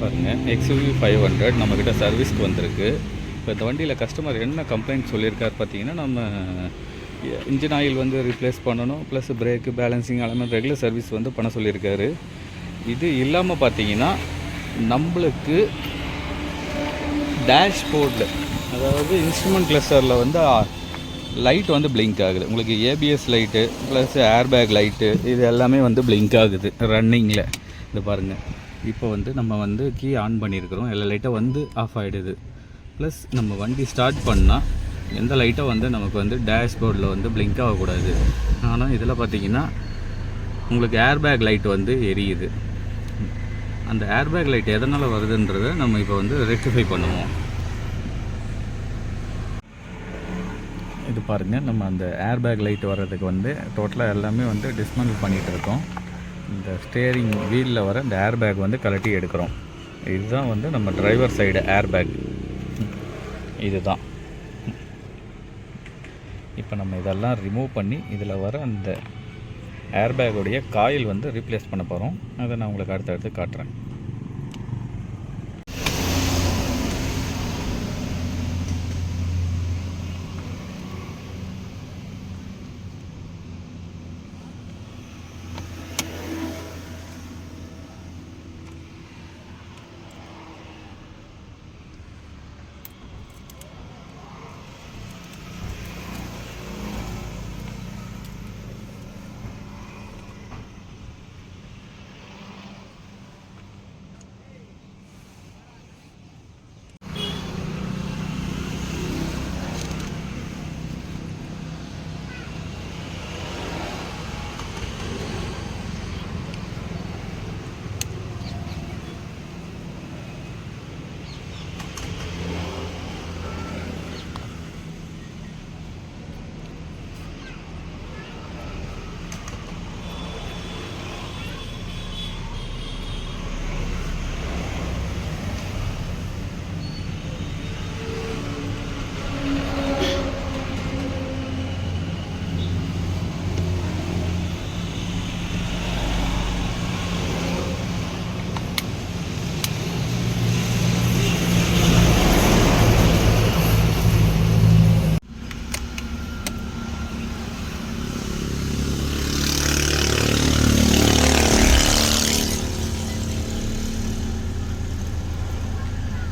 பாருங்கள் XUV 500 நம்மக்கிட்ட சர்வீஸ்க்கு வந்திருக்கு. இப்போ இந்த வண்டியில் கஸ்டமர் என்ன கம்ப்ளைண்ட் சொல்லியிருக்கார் பார்த்தீங்கன்னா, நம்ம இன்ஜின் ஆயில் வந்து ரீப்ளேஸ் பண்ணணும், ப்ளஸ் பிரேக்கு பேலன்சிங் எல்லாமே ரெகுலர் சர்வீஸ் வந்து பண்ண சொல்லியிருக்காரு. இது இல்லாமல் பார்த்தீங்கன்னா நம்மளுக்கு டேஷ்போர்டில், அதாவது இன்ஸ்ட்ருமெண்ட் கிளஸ்டரில் வந்து லைட் வந்து பிளிங்க் ஆகுது. உங்களுக்கு ABS light plus airbag light இது எல்லாமே வந்து பிளிங்க் ஆகுது ரன்னிங்கில். இது பாருங்கள், இப்போ வந்து நம்ம வந்து கீ ஆன் பண்ணியிருக்கிறோம், எல்லா லைட்டும் வந்து ஆஃப் ஆகிடுது. ப்ளஸ் நம்ம வண்டி ஸ்டார்ட் பண்ணால் எந்த லைட்டும் வந்து நமக்கு வந்து டேஷ்போர்டில் வந்து பிளிங்க் ஆகக்கூடாது. ஆனால் இதில் பார்த்திங்கன்னா உங்களுக்கு ஏர்பேக் லைட் வந்து எரியுது. அந்த ஏர்பேக் லைட் எதனால் வருதுன்றதை நம்ம இப்போ வந்து ரெக்டிஃபை பண்ணுவோம். இது பாருங்கள், நம்ம அந்த ஏர்பேக் லைட் வர்றதுக்கு வந்து டோட்டலாக எல்லாமே வந்து டிஸ்மேண்டில் பண்ணிகிட்டு இருக்கோம். இந்த ஸ்டேரிங் வீலில் வர இந்த ஏர்பேக் வந்து கழட்டி எடுக்கிறோம். இதுதான் வந்து நம்ம டிரைவர் சைடு ஏர்பேக். இதுதான் இப்போ நம்ம இதெல்லாம் ரிமூவ் பண்ணி இதில் வர அந்த ஏர்பேக்குடைய காயில் வந்து ரீப்ளேஸ் பண்ண போகிறோம். அதை நான் உங்களுக்கு அடுத்தடுத்து காட்டுறேன்.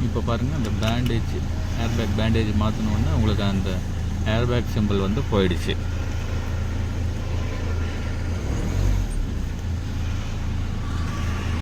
இப்போ பாருங்கள், அந்த பேண்டேஜ் ஏர்பேக் பேண்டேஜ் மாற்றினோடனே உங்களுக்கு அந்த ஏர்பேக் சிம்பிள் வந்து போயிடுச்சு.